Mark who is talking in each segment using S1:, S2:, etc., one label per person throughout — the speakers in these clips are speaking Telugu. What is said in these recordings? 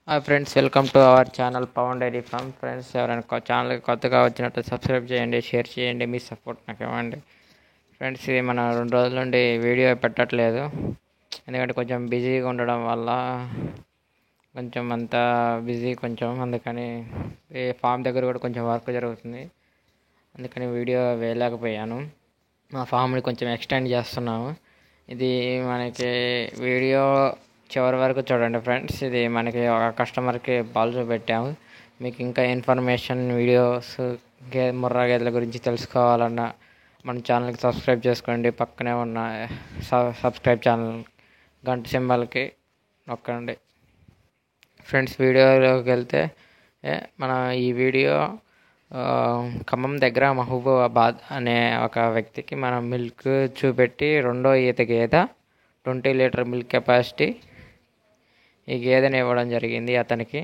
S1: Hi friends, welcome to our channel Pawan dairy farm. Friends, ఎవరైనా ఛానల్కి కొత్తగా వచ్చినట్టు సబ్స్క్రైబ్ చేయండి, షేర్ చేయండి, మీ సపోర్ట్ నాకు ఇవ్వండి. ఫ్రెండ్స్, ఇది మన 2 రోజుల నుండి వీడియో పెట్టట్లేదు, ఎందుకంటే కొంచెం బిజీగా ఉండడం వల్ల కొంచెం అంతా బిజీ అందుకని ఫామ్ దగ్గర కూడా కొంచెం వర్క్ జరుగుతుంది, అందుకని వీడియో వేయలేకపోయాను. మా ఫామ్ని కొంచెం ఎక్స్టెండ్ చేస్తున్నాము. ఇది మనకి వీడియో చివరి వరకు చూడండి ఫ్రెండ్స్. ఇది మనకి ఒక కస్టమర్కి పాలు చూపెట్టాము. మీకు ఇంకా ఇన్ఫర్మేషన్ వీడియోస్ ముర్రా గేదెల గురించి తెలుసుకోవాలన్నా మన ఛానల్కి సబ్స్క్రైబ్ చేసుకోండి. పక్కనే ఉన్న సబ్స్క్రైబ్ ఛానల్ గంట సింబల్కి నొక్కండి. ఫ్రెండ్స్, వీడియోలోకి వెళ్తే మన ఈ వీడియో ఖమ్మం దగ్గర మహబూబాబాద్ అనే ఒక వ్యక్తికి మనం మిల్క్ చూపెట్టి రెండో ఈత గేదె 20 లీటర్ మిల్క్ కెపాసిటీ ఈ గేదెని ఇవ్వడం జరిగింది అతనికి.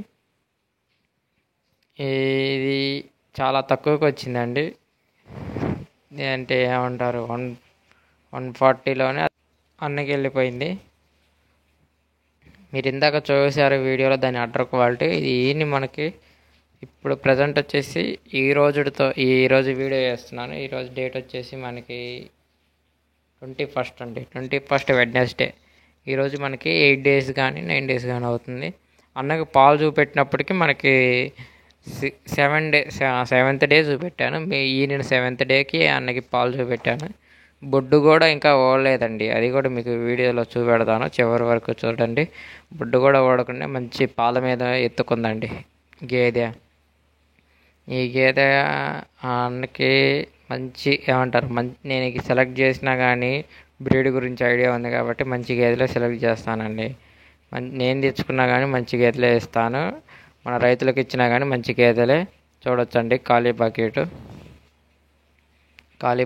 S1: ఇది చాలా తక్కువకి వచ్చిందండి. అంటే ఏమంటారు, 140లోనే అన్నకి వెళ్ళిపోయింది. మీరు ఇందాక చూసారు వీడియోలో దాని అడ్డర్ క్వాలిటీ. ఇది మనకి ఇప్పుడు ప్రజెంట్ వచ్చేసి ఈరోజు వీడియో చేస్తున్నాను. ఈరోజు డేట్ వచ్చేసి మనకి 21 అండి. 21 వెడ్నెస్డే. ఈరోజు మనకి 8 days కానీ 9 days కానీ అవుతుంది. అన్నకి పాలు చూపెట్టినప్పటికీ మనకి 7th డే చూపెట్టాను. ఈయన 7th డేకి అన్నకి పాలు చూపెట్టాను. బొడ్డు కూడా ఇంకా ఓడలేదండి, అది కూడా మీకు వీడియోలో చూపెడతాను, చివరి వరకు చూడండి. బొడ్డు కూడా ఓడకుండా మంచి పాల మీద ఎత్తుకుందండి గేదె. ఈ గేదె అన్నకి మంచి ఏమంటారు, నేను సెలెక్ట్ చేసినా కానీ బ్రీడ్ గురించి ఐడియా ఉంది కాబట్టి మంచి గేదెలే సెలెక్ట్ చేస్తానండి. నేను తెచ్చుకున్నా కానీ మంచి గేదెలే ఇస్తాను. మన రైతులకు ఇచ్చినా కానీ మంచి గేదెలే. చూడొచ్చండి, ఖాళీ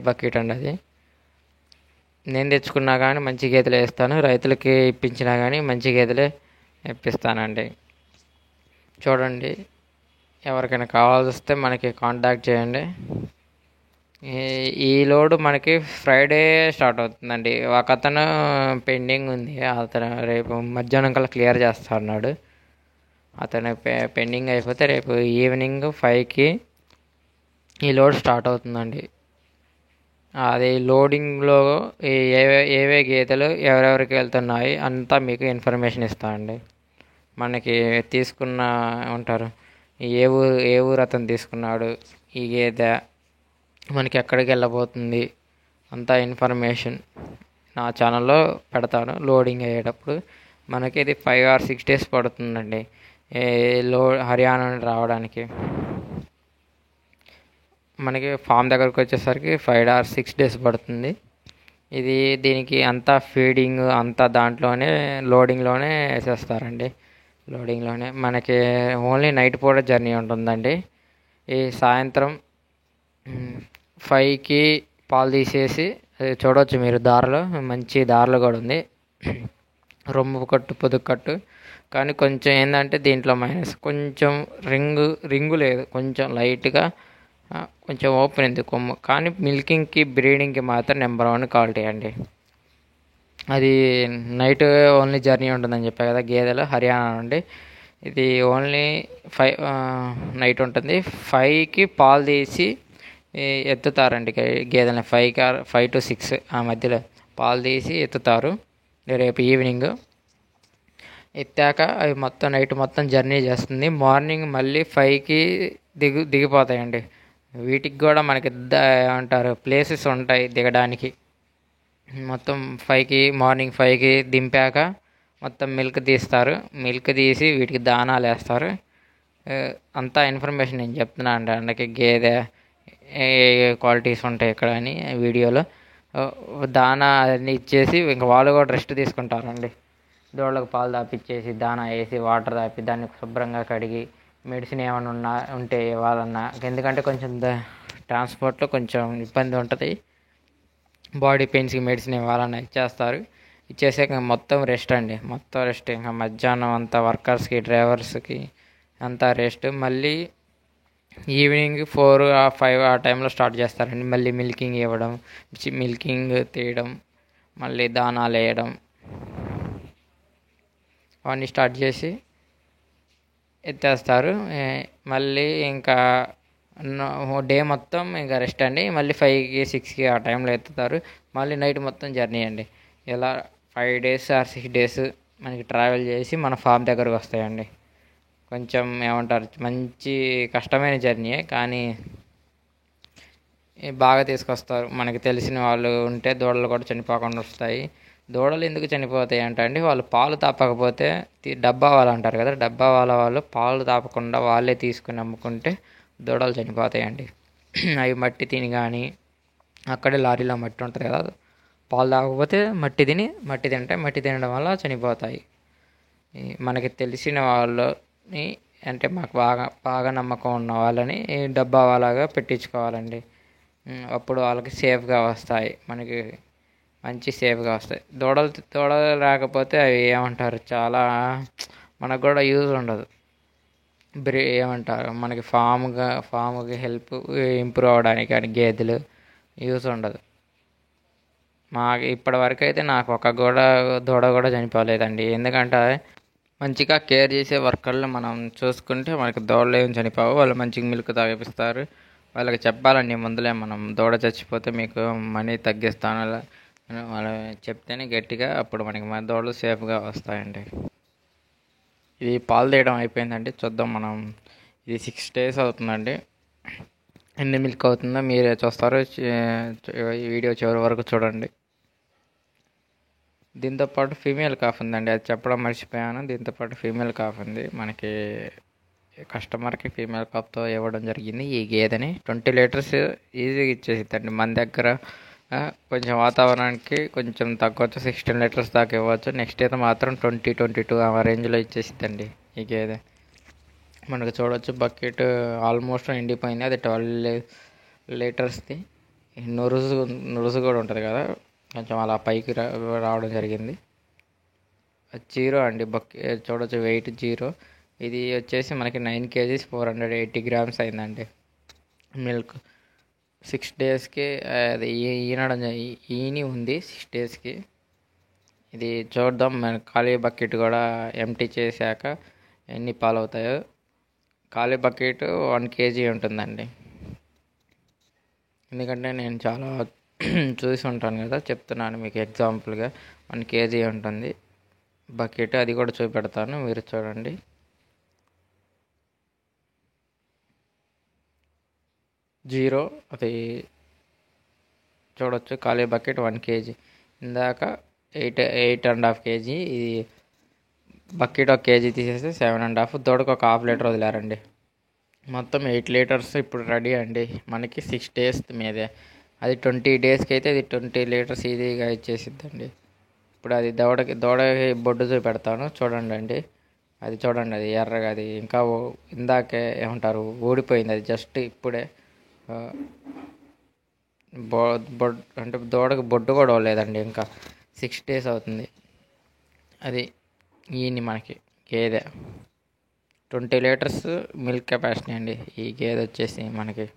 S1: బకెట్ అండి అది. నేను తెచ్చుకున్నా కానీ మంచి గేదెలే ఇస్తాను, రైతులకి ఇప్పించినా కానీ మంచి గేదెలే ఇప్పిస్తానండి. చూడండి, ఎవరికైనా కావాల్సి వస్తే మనకి కాంటాక్ట్ చేయండి. ఈ లోడ్ మనకి ఫ్రైడే స్టార్ట్ అవుతుందండి. ఒక అతను పెండింగ్ ఉంది, అతను రేపు మధ్యాహ్నం కల్లా క్లియర్ చేస్తా అన్నాడు. అతను పెండింగ్ అయిపోతే రేపు ఈవినింగ్ 5కి ఈ లోడ్ స్టార్ట్ అవుతుందండి. అది లోడింగ్లో ఏవే గేదెలు ఎవరెవరికి వెళ్తున్నాయి అంతా మీకు ఇన్ఫర్మేషన్ ఇస్తామండి. మనకి తీసుకున్న ఉంటారు, ఏ ఊరు అతను తీసుకున్నాడు, ఈ గేదె మనకి ఎక్కడికి వెళ్ళబోతుంది, అంతా ఇన్ఫర్మేషన్ నా ఛానల్లో పెడతాను. లోడింగ్ అయ్యేటప్పుడు మనకి ఇది 5 or 6 days పడుతుందండి హర్యానా రావడానికి. మనకి ఫామ్ దగ్గరకు వచ్చేసరికి 5 or 6 days పడుతుంది. దీనికి అంతా ఫీడింగ్ అంతా దాంట్లోనే లోడింగ్లోనే వేసేస్తారండి. లోడింగ్లోనే మనకి ఓన్లీ నైట్ పూట జర్నీ ఉంటుందండి. ఈ సాయంత్రం 5కి పాలు తీసేసి చూడవచ్చు మీరు, దారిలో మంచి దారిలో కూడా ఉంది, రొమ్ము కట్టు పొదుగు కట్టు. కానీ కొంచెం ఏంటంటే దీంట్లో మైనస్, కొంచెం రింగు లేదు, కొంచెం లైట్గా కొంచెం ఓపెన్ ఉంది కొమ్ము. కానీ మిల్కింగ్కి బ్రీడింగ్కి మాత్రం నెంబర్ 1 క్వాలిటీ అండి. అది నైట్ ఓన్లీ జర్నీ ఉంటుందని చెప్పా కదా గేదెలు హర్యానా నుండి. ఇది ఓన్లీ 5 నైట్ ఉంటుంది. 5కి పాలు తీసి ఎత్తుతారండి గేదెలని. 5 to 6 ఆ మధ్యలో పాలు తీసి ఎత్తుతారు రేపు ఈవినింగ్. ఎత్తాక అవి మొత్తం నైట్ మొత్తం జర్నీ చేస్తుంది. మార్నింగ్ మళ్ళీ 5కి దిగిపోతాయండి. వీటికి కూడా మనకి ఏమంటారు ప్లేసెస్ ఉంటాయి దిగడానికి. మొత్తం మార్నింగ్ 5కి దింపాక మొత్తం మిల్క్ తీస్తారు. మిల్క్ తీసి వీటికి దానాలు వేస్తారు. అంతా ఇన్ఫర్మేషన్ నేను చెప్తున్నా అండి. అందుకే గేదె ఏ క్వాలిటీస్ ఉంటాయి ఇక్కడ అని వీడియోలో దానా అన్నీ ఇచ్చేసి ఇంకా వాళ్ళు కూడా రెస్ట్ తీసుకుంటారండి. దూడలకు పాలు తాపిచ్చేసి దానా వేసి వాటర్ తాపి దాన్ని శుభ్రంగా కడిగి మెడిసిన్ ఏమైనా ఉంటే ఇవ్వాలన్నా, ఎందుకంటే కొంచెం ట్రాన్స్పోర్ట్లో కొంచెం ఇబ్బంది ఉంటుంది. బాడీ పెయిన్స్కి మెడిసిన్ ఇవ్వాలన్నా ఇచ్చేస్తారు. ఇచ్చేసాక మొత్తం రెస్ట్ అండి, మొత్తం రెస్ట్. ఇంకా మధ్యాహ్నం అంతా వర్కర్స్కి డ్రైవర్స్కి అంతా రెస్ట్. మళ్ళీ ఈవినింగ్ 4 or 5 ఆ టైంలో స్టార్ట్ చేస్తారండి. మళ్ళీ మిల్కింగ్ ఇవ్వడం, మిల్కింగ్ తీయడం, మళ్ళీ దానాలు వేయడం అవన్నీ స్టార్ట్ చేసి ఎత్తేస్తారు. మళ్ళీ ఇంకా డే మొత్తం ఇంకా రెస్ట్ అండి. మళ్ళీ 5కి 6కి ఆ టైంలో ఎత్తుతారు. మళ్ళీ నైట్ మొత్తం జర్నీ అండి. ఇలా 5 డేస్ ఆర్ 6 డేస్ మనకి ట్రావెల్ చేసి మన ఫామ్ దగ్గరకు వస్తాయండి. కొంచెం ఏమంటారు, మంచి కష్టమైన జర్నీయే, కానీ బాగా తీసుకొస్తారు. మనకి తెలిసిన వాళ్ళు ఉంటే దూడలు కూడా చనిపోకుండా వస్తాయి. దూడలు ఎందుకు చనిపోతాయి అంటే అండి, వాళ్ళు పాలు తాపకపోతే డబ్బా వాళ్ళు అంటారు కదా, డబ్బా వాళ్ళు పాలు తాపకుండా వాళ్ళే తీసుకుని అమ్ముకుంటే దూడలు చనిపోతాయండి. అవి మట్టి తిని కానీ, అక్కడే లారీలో మట్టి ఉంటుంది కదా, పాలు తాగకపోతే మట్టి తింటాయి. మట్టి తినడం వల్ల చనిపోతాయి. మనకి తెలిసిన వాళ్ళని, అంటే మాకు బాగా బాగా నమ్మకం ఉన్న వాళ్ళని డబ్బా వాళ్ళగా పెట్టించుకోవాలండి. అప్పుడు వాళ్ళకి సేఫ్గా వస్తాయి, మనకి మంచి సేఫ్గా వస్తాయి. దూడలు రాకపోతే అవి ఏమంటారు, చాలా మనకు కూడా యూజ్ ఉండదు. ఏమంటారు, మనకి ఫామ్కి హెల్ప్ ఇంప్రూవ్ అవ్వడానికి కానీ గేదెలు యూజ్ ఉండదు. మాకు ఇప్పటి వరకు అయితే నాకు ఒక దూడ కూడా చనిపోలేదండి. ఎందుకంటే మంచిగా కేర్ చేసే వర్కర్లు మనం చూసుకుంటే మనకి దూడలు ఏం చనిపోవు. వాళ్ళు మంచిగా మిల్క్ తాగిపిస్తారు. వాళ్ళకి చెప్పాలండి ముందులే, మనం దూడ చచ్చిపోతే మీకు మనీ తగ్గిస్తాను అలా వాళ్ళు చెప్తేనే గట్టిగా, అప్పుడు మనకి మన దూడలు సేఫ్గా వస్తాయండి. ఇది పాలు తీయడం అయిపోయిందండి. చూద్దాం మనం. ఇది 6 డేస్ అవుతుందండి. ఎన్ని మిల్క్ అవుతుందో మీరే చూస్తారు. ఈ వీడియో చివరి వరకు చూడండి. దీంతోపాటు ఫీమేల్ కాఫ్ ఉందండి, అది చెప్పడం మర్చిపోయాను. దీంతోపాటు ఫీమేల్ కాఫ్ ఉంది. మనకి కస్టమర్కి ఫీమేల్ కాఫ్తో ఇవ్వడం జరిగింది. ఈ గేదెని 20 లీటర్స్ ఈజీగా ఇచ్చేసిద్దండి. మన దగ్గర కొంచెం వాతావరణానికి కొంచెం తగ్గవచ్చు, 16 లీటర్స్ దాకా ఇవ్వచ్చు. నెక్స్ట్ అయితే మాత్రం 20-22 ఆ రేంజ్లో ఇచ్చేసిద్దండి ఈ గేదె. మనకు చూడవచ్చు, బకెట్ ఆల్మోస్ట్ నిండిపోయింది. అది 12 లీటర్స్ది. నురుసు కూడా ఉంటుంది కదా, కొంచెం అలా పైకి రావడం జరిగింది. జీరో అండి, చూడవచ్చు వెయిట్ జీరో. ఇది వచ్చేసి మనకి 9 kgs 480 grams అయిందండి మిల్క్. 6 డేస్కి అది ఈని ఉంది 6 డేస్కి. ఇది చూద్దాం, మన ఖాళీ బకెట్ కూడా ఎంటీ చేశాక ఎన్ని పాలు అవుతాయో. ఖాళీ బకెట్ 1 kg ఉంటుందండి. ఎందుకంటే నేను చాలా చూసి ఉంటాను కదా, చెప్తున్నాను మీకు ఎగ్జాంపుల్గా. 1 kg ఉంటుంది బకెట్. అది కూడా చూపెడతాను, మీరు చూడండి. జీరో అది చూడవచ్చు. ఖాళీ బకెట్ 1 kg. ఇందాక 8.5 kg. ఇది బకెట్ 1 kg తీసేస్తే 7.5. దూడకు ఒక ½ లీటర్ వదిలారండి. మొత్తం 8 లీటర్స్ ఇప్పుడు రెడీ అండి మనకి 6 డేస్ మీదే. అది 20 డేస్కి అయితే అది 20 లీటర్స్ ఈజీగా ఇచ్చేసిద్దండి. ఇప్పుడు అది దూడకి బొడ్డు చూపెడతాను చూడండి అండి. అది చూడండి, అది ఎర్రగా, అది ఇంకా ఇందాకే ఏమంటారు ఊడిపోయింది. అది జస్ట్ ఇప్పుడే అంటే దూడకి బొడ్డు కూడా లేదండి, ఇంకా 6 డేస్ అవుతుంది. అది మనకి గేదె 20 లీటర్స్ మిల్క్ కెపాసిటీ అండి ఈ గేదె వచ్చేసి మనకి.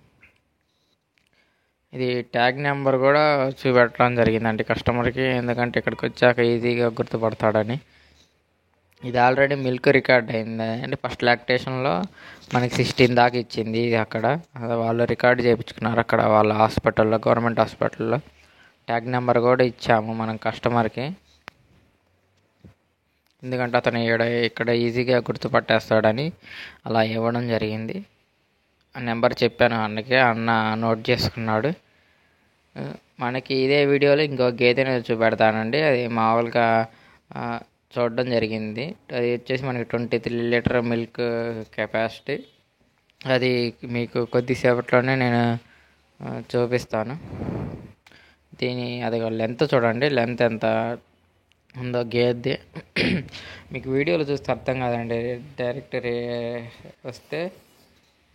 S1: ఇది ట్యాగ్ నెంబర్ కూడా చూపెట్టడం జరిగిందండి కస్టమర్కి, ఎందుకంటే ఇక్కడికి వచ్చాక ఈజీగా గుర్తుపడతాడని. ఇది ఆల్రెడీ మిల్క్ రికార్డ్ అయింది అంటే ఫస్ట్ లాక్టేషన్లో మనకి 16 దాకా ఇచ్చింది. అక్కడ వాళ్ళు రికార్డు చేయించుకున్నారు అక్కడ వాళ్ళ హాస్పిటల్లో, గవర్నమెంట్ హాస్పిటల్లో. ట్యాగ్ నెంబర్ కూడా ఇచ్చాము మనం కస్టమర్కి, ఎందుకంటే అతను ఇక్కడ ఈజీగా గుర్తుపట్టేస్తాడని అలా ఇవ్వడం జరిగింది. ఆ నెంబర్ చెప్పాను అన్నకి, అన్న నోట్ చేసుకున్నాడు. మనకి ఇదే వీడియోలో ఇంకో గేదెని చూపెడతానండి. అది మామూలుగా చూడడం జరిగింది. అది వచ్చేసి మనకి 23 లీటర్ మిల్క్ కెపాసిటీ. అది మీకు కొద్దిసేపట్లోనే నేను చూపిస్తాను. అది లెంత్ చూడండి, లెంత్ ఎంత ఉందో గేదె. మీకు వీడియోలో చూస్తే అర్థం కాదండి,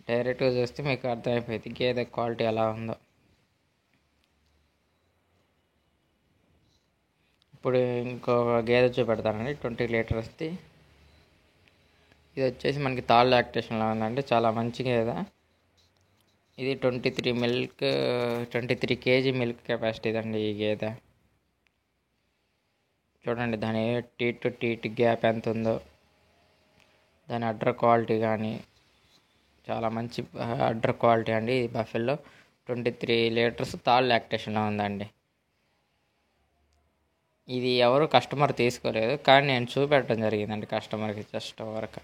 S1: డైరెక్ట్గా చూస్తే మీకు అర్థమైపోయింది గేదె క్వాలిటీ ఎలా ఉందో. ఇప్పుడు ఇంకొక గేదె చూపెడతానండి 20 లీటర్స్ది. ఇది వచ్చేసి మనకి థర్డ్ లాక్టేషన్లో ఉందండి, చాలా మంచి గేదె. ఇది 23 kg మిల్క్ కెపాసిటీ అండి ఈ గేదె. చూడండి దాని టీట్ టు టీట్ గ్యాప్ ఎంత ఉందో. దాని అడ్డర్ క్వాలిటీ కానీ చాలా మంచి అడ్డర్ క్వాలిటీ అండి. ఇది బఫెల్లో 23 లీటర్స్ థర్డ్ లాక్టేషన్లో ఉందండి. ఇది ఎవరు కస్టమర్ తీసుకోలేదు, కానీ నేను చూపెట్టడం జరిగిందండి కస్టమర్కి జస్ట్ వరకు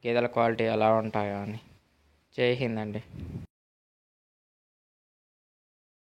S1: గేదెల క్వాలిటీ ఎలా ఉంటాయో అని. జై హింద్ అండి.